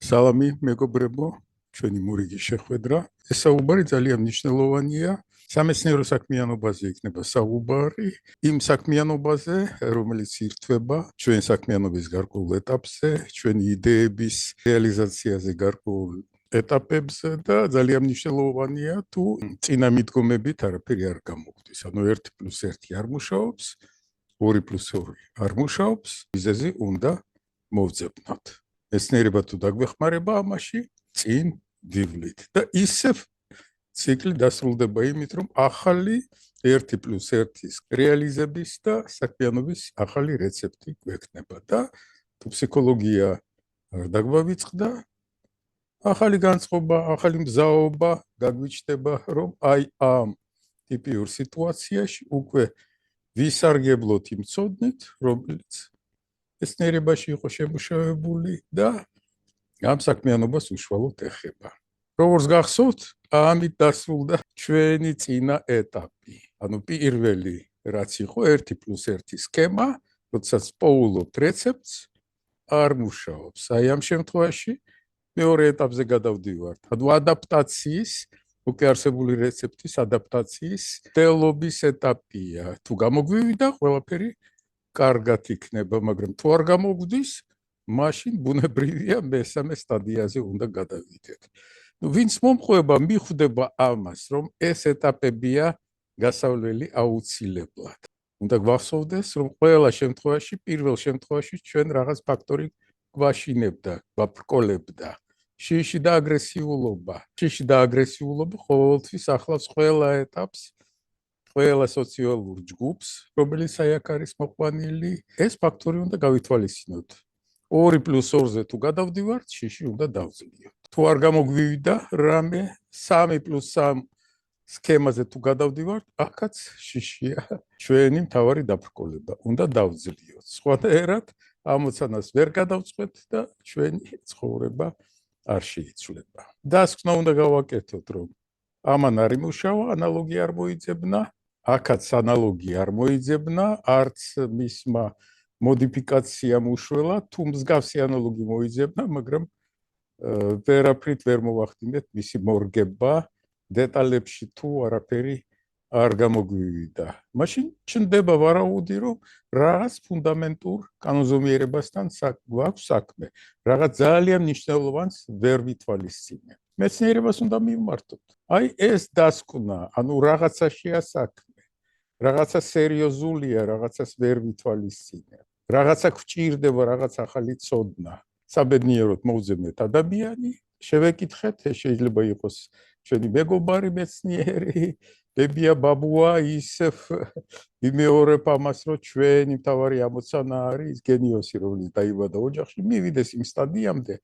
სალამი მეგობრებო, ჩვენი მურიგი შეხვედრა. ეს საუბარი ძალიან მნიშვნელოვანია. სამეცნიერო საქმიანობაზე იქნება საუბარი, იმ საქმიანობაზე, რომელიც ირთვება ჩვენ საქმიანობის გარკვეულ ეტაპზე, ჩვენი იდეების რეალიზაციაზე გარკვეულ ეტაპებზე და ძალიან მნიშვნელოვანია თუ წინა მიდგომებით არაფერი არ გამოგვდის. ანუ 1+1 არ მუშაობს, 2+2 არ მუშაობს, მიზეზი უნდა მოვძებნოთ. მეცნიერება თუ დაგვეხმარება ამაში, წინ ვივლით და ისევ ციკლი დასრულდება იმით, რომ ახალი 1+1-ის რეალიზების და საქმიანობის ახალი რეცეპტი გვექნება და თუ ფსიქოლოგია არ დაგვავიწყდა, ახალი განწყობა, ახალი მზაობა გაგვიჩნდება, რომ აი ამ ტიპიურ სიტუაციაში უკვე ვისარგებლოთ იმ ცოდნით, რომელიც მეცნიერებაში იყო შემუშავებული და ამ საქმიანობას უშუალოდ ეხება. როგორც გახსოვთ, ამით დასრულდა ჩვენი წინა ეტაპი. ანუ პირველი რაც იყო 1+1 სქემა, როდესაც პოულობთ რეცეპტს, არ მუშაობს. აი ამ შემთხვევაში მეორე ეტაპზე გადავდივართ. ანუ ადაპტაციის, უკვე არსებული რეცეპტის ადაპტაციის მცდელობის ეტაპია. თუ გამოგვივიდა, ყველაფერი კარგად იქნება, მაგრამ თუ არ გამოგვდის, მაშინ ბუნებრივია მესამე სტადიაზე უნდა გადავიდეთ. ვინც მომყვება, მიხვდება ამას, რომ ეს ეტაპებია გასავლელი აუცილებლად. უნდა გვახსოვდეს, რომ ყველა შემთხვევაში, პირველ შემთხვევაში ჩვენ რაღაც ფაქტორი გვაშინებდა, გვაბრკოლებდა. შიში და აგრესიულობა. შიში და აგრესიულობა ყოველთვის ახლავს ყველა ეტაპს, ყველა სოციალურ ჯგუფს, რომელიც აქ არის მოყვანილი. ეს ფაქტორი უნდა გავითვალისწინოთ. 2+2-ზე თუ გადავდივართ, შიში უნდა დავძლიოთ. თუ არ გამოგვივიდა რამე 3+3 სქემაზე თუ გადავდივართ, აქაც შიშია ჩვენი მთავარი დაბრკოლება. უნდა დავძლიოთ. სხვანაირად ამოცანას ვერ გადავწყვეტ და ჩვენი ცხოვრება არ შეიცვლება. დასკვნა უნდა გავაკეთოთ, რომ ამან არ იმუშავა, ანალოგია არ მოიძებნა, აქაც ანალოგია არ მოიძებნა, არც მისმა მოდიფიკაციამ უშველა, თუ მსგავსი ანალოგი მოიძებნა, მაგრამ ვერაფრით ვერ მოვახდინეთ მისი მორგება, დეტალებში თუ არაფერი არ გამოგვივიდა. მაშინ ჩნდება ვარაუდი, რომ რაღაც ფუნდამენტურ კანონზომიერებასთან გვაქვს საქმე, რაღაც ძალიან მნიშვნელოვანს ვერ ვითვალისწინებთ. მეცნიერებას უნდა მივმართოთ. აი ეს დასკვნა, ანუ რაღაცაშია საქმე, რაღაცა სერიოზულია, რაღაცას ვერ ვითვალისწინებთ. რაღაცა გვჭირდება, რაღაც ახალი ცოდნა. საბედნიეროდ მოვძებნეთ ადამიანი, შევეკითხეთ, ეს შეიძლება იყოს ჩვენი მეგობარი მეცნიერი, ბებია, ბაბუა, ისევ ვიმეორებ ამას, რომ ჩვენი მთავარი ამოცანა არის გენიოსი, რომელიც დაიბადა ოჯახში, მივიდეს იმ სტადიამდე,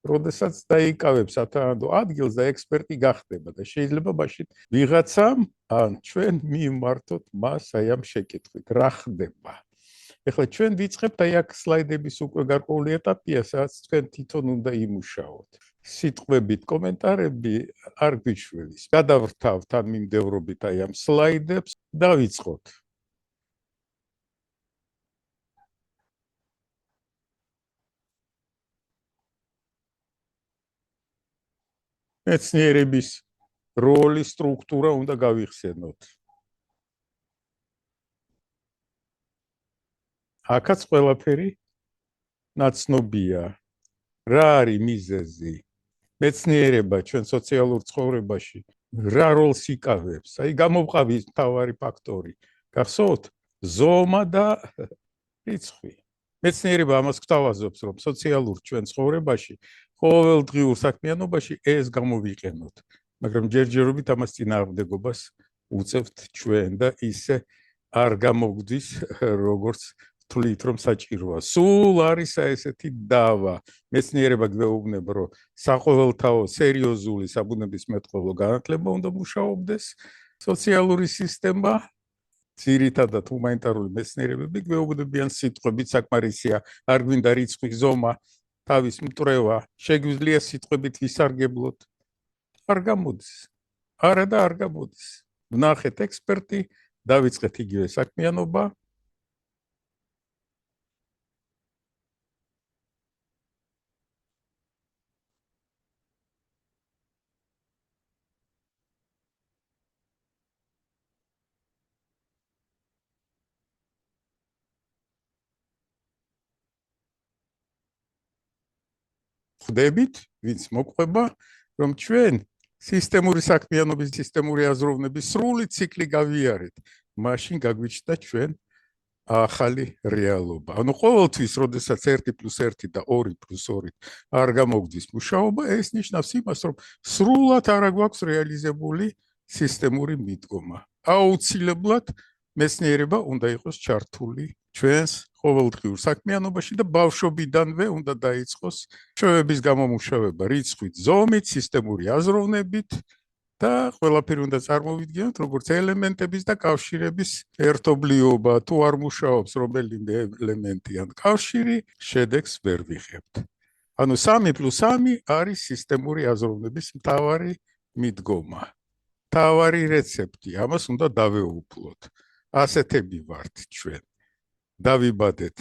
როდესაც დაიკავებს ათანადო ადგილს და ექსპერტი გახდება და შეიძლება მაშინ ვიღაცამ ან ჩვენ მივმართოთ მას აი ამ შეკითხვით, რა ხდება. ეხლა ჩვენ ვიწყებთ აი აქ სლაიდების უკვე გარკვეული ეტაპია, სადაც თქვენ თვითონ უნდა იმუშაოთ. სიტყვებით კომენტარები არ გვიჩვევის. გადავრთავთ ამ მიმდევრობით აი ამ სლაიდებს და ვიწყოთ. მეცნიერების როლი, სტრუქტურა უნდა გავიხსენოთ. აქაც ყველაფერი ნაცნობია. რა არის მიზეზი? მეცნიერება ჩვენ სოციალურ ცხოვრებაში რა როლს იკავებს? აი გამოვყავით მთავარი ფაქტორი. გახსოვთ? ზომა და რიცხვი. მეცნიერება ამას გვთავაზობს, რომ სოციალურ ჩვენ ცხოვრებაში, ყოველდღიურ საქმიანობაში ეს გამოვიყენოთ. მაგრამ ჯერჯერობით ამას წინააღმდეგობას უწევთ ჩვენ და ისე არ გამოგვდის, როგორც თვლით, რომ საჭიროა. სულ არის ესეთი დავა. მეცნიერება გვეუბნება, რომ საყოველთაო სერიოზული საბუნებისმეტყველო განათლება უნდა მუშაობდეს. სოციალური სისტემა, ძირითადად ჰუმანიტარული მეცნიერებები გვეუბნებიან სიტყვებით საკმარისია, არ გვინდა რიცხვი, ზომა, თავის მტრევა, შეგვიძლია სიტყვებით ვისარგებლოთ. არ გამოდის. არა და არ გამოდის. ვნახეთ ექსპერტი, დავიწყეთ იგივე საქმიანობა. ხვდებით, ვინც მოყვება, რომ ჩვენ სისტემური საქმიანობის, სისტემური აზროვნების სრული ციკლი გავიარეთ, მაშინ გაგვიჩნდა ჩვენ ახალი რეალობა. ანუ ყოველთვის, როდესაც 1+1 და 2+2 არ გამოგდის მუშაობა, ეს ნიშნავს იმას, რომ სრულად არ გვაქვს რეალიზებული სისტემური მიდგომა. აუცილებლად მეცნიერება უნდა იყოს ჩართული ჩვენს ყოველდღიურ საქმიანობაში და ბავშვობიდანვე უნდა დაიწყოს ჩვევების გამომუშავება რიცხვით, ზომით, სისტემური აზროვნებით და ყველაფერი უნდა წარმოვიდგინოთ როგორც ელემენტების და კავშირების ერთობლიობა. თუ არ მუშაობს რომელიმე ელემენტი ან კავშირი, შედეგს ვერ ვიღებთ. ანუ 3+3 არის სისტემური აზროვნების მთავარი მიდგომა. მთავარი რეცეპტი, ამას უნდა დავეუფლოთ. ასეთები ვართ ჩვენ. დავიბადეთ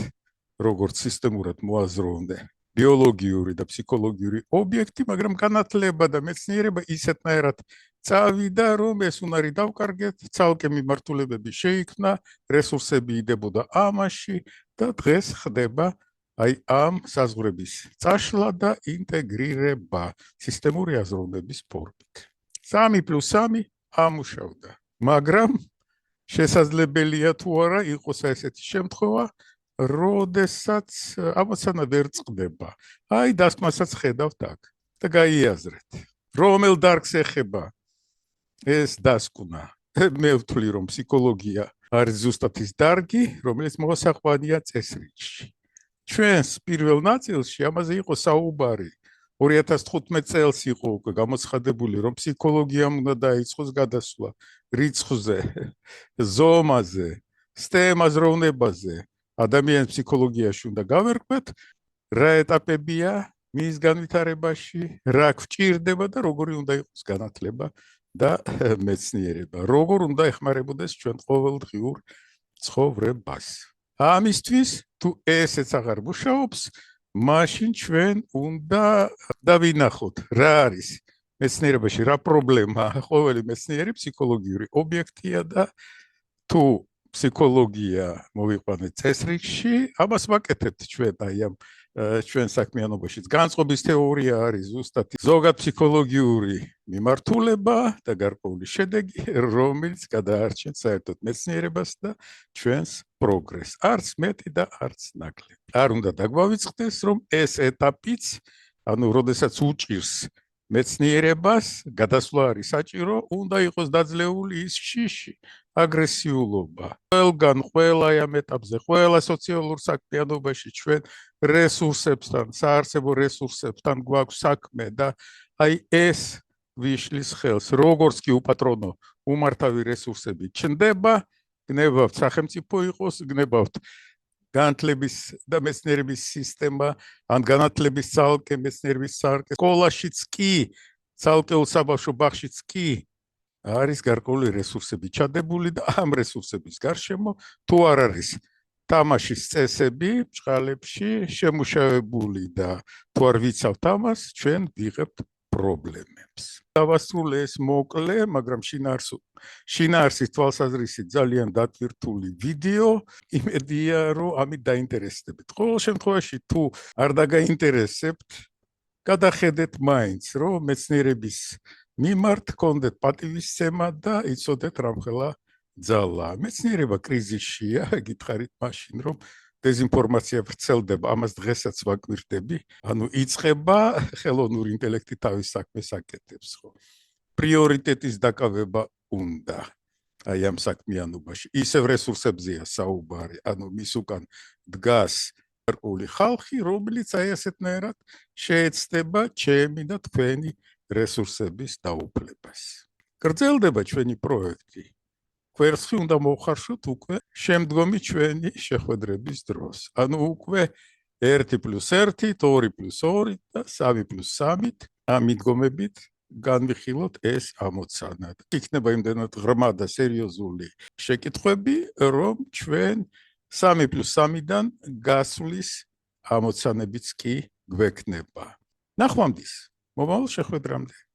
როგორც სისტემურად მოაზროვნე ბიოლოგიური და ფსიქოლოგიური ობიექტი, მაგრამ განათლება და მეცნიერება ისეთნაირად წავიდა, რომ ეს უნარი დავკარგეთ, ცალკე მიმართულებები შეიქმნა, რესურსები იდებოდა ამაში და დღეს ხდება აი ამ საზღვრების წაშლა და ინტეგრირება სისტემური აზროვნების ფორმით. 3+3 ამუშავდა, მაგრამ შესაძლებელია თუ არა იყოს ესეთი შემთხვევა, როდესაც ამოცანა ვერ წყდება. აი დასკვნასაც ხედავთ აქ და გაიაზრეთ. რომელ დარგს ეხება ეს დასკვნა? მე ვთვლი, რომ ფსიქოლოგია არის ზუსტად ის დარგი, რომელიც მოსაყვანია წესრიგში. ჩვენს პირველ ნაწილში ამაზე იყო საუბარი. 2015 წელს იყო უკვე გამოცხადებული, რომ ფსიქოლოგიამ უნდა დაიწყოს გადასვლა რიცხვზე, ზომაზე, სტემაზროვნებაზე, ადამიანის ფსიქოლოგიაში უნდა გავერკვეთ, რა ეტაპებია მის განვითარებაში, რა გვჭირდება და როგორი უნდა იყოს განათლება და მეცნიერება, როგორ უნდა ეხმარებოდეს ჩვენ ყოველდღიურ ცხოვრებას. ამისთვის თუ ესეც აღარ მუშაობს, მაშინ ჩვენ უნდა დავინახოთ რა არის მეცნიერებაში, რა პრობლემაა. ყოველი მეცნიერი ფსიქოლოგიური ობიექტია და თუ ფსიქოლოგია მოვიყვანეთ წესრიგში, ამას ვაკეთებთ ჩვენ აი ამ ჩვენ საქმიანობაში. განწყობის თეორია არის ზუსტად ზოგად ფსიქოლოგიური მიმართულება და გარკვეული შედეგი, რომელიც გადაარჩენს საერთოდ მეცნიერებას და ჩვენს პროგრესს. არც მეტი და არც ნაკლები. არ უნდა დაგვავიწყდეს, რომ ეს ეტაპიც, ანუ როდესაც უჭირს მეცნიერებას, გადასვლა არის საჭირო, უნდა იყოს დაძლეული ის შიში, აგრესიულობა. ყველგან, ყველა ამ ეტაპზე, ყველა სოციალურ საქმიანობაში ჩვენ რესურსებთან, საარსებო რესურსებთან გვაქვს საქმე და აი ეს ვიშლის ხელს, როგორც კი უპატრონო უმართავი რესურსები ჩნდება, გნებავთ სახელმწიფო იყოს, გნებავთ განათლების და მეცნიერების სისტემა, ან განათლების ცალკე, მეცნიერების ცალკე, სკოლაშიც კი, ცალკეულ საბავშვო ბაღშიც კი არის გარკვეული რესურსები ჩადებული და ამ რესურსების გარშემო თუ არ არის თამაშის წესები ბჭყალებში შემუშავებული და თუ არ ვიცავთ ამას, ჩვენ ვიღებთ პრობლემებს. დავასრულე ეს მოკლე, მაგრამ შინაარსის თვალსაზრისით ძალიან დატვირთული ვიდეო, იმედია, რომ ამით დაინტერესდებით. ყოველ შემთხვევაში, თუ არ დაგაინტერესებთ, გადახედეთ მაინც, რომ მეცნიერების მიმართ გქონდეთ პატივისცემა და იცოდეთ რამხელა ძალა. მეცნიერება კრიზისშია, გითხარით მაშინ, რომ დეზინფორმაცია ვრცელდება, ამას დღესაც ვაკვირდები, ანუ იწყება ხელოვნური ინტელექტი თავის საქმეს აკეთებს, ხო? პრიორიტეტის დაკავება უნდა აი ამ საქმიანობაში. ისევ რესურსებზეა საუბარი, ანუ მის უკან დგას გარკვეული ხალხი, რომელიც აი ასეთნაირად შეეცდება ჩემი და თქვენი რესურსების დაუფლებას. გრძელდება ჩვენი პროექტი. კვერცხი უნდა მოვხარშოთ უკვე შემდგომი ჩვენი შეხვედრების დროს. ანუ უკვე 1+1, 2+2 და 3+3 ამ მიდგომებით განვიხილოთ ეს ამოცანა. იქნება იმდენად ღრმა და სერიოზული შეკითხვები, რომ ჩვენ 3+3-დან გასვლის ამოცანებიც კი გვექნება. ნახვამდის, მომავალ შეხვედრამდე.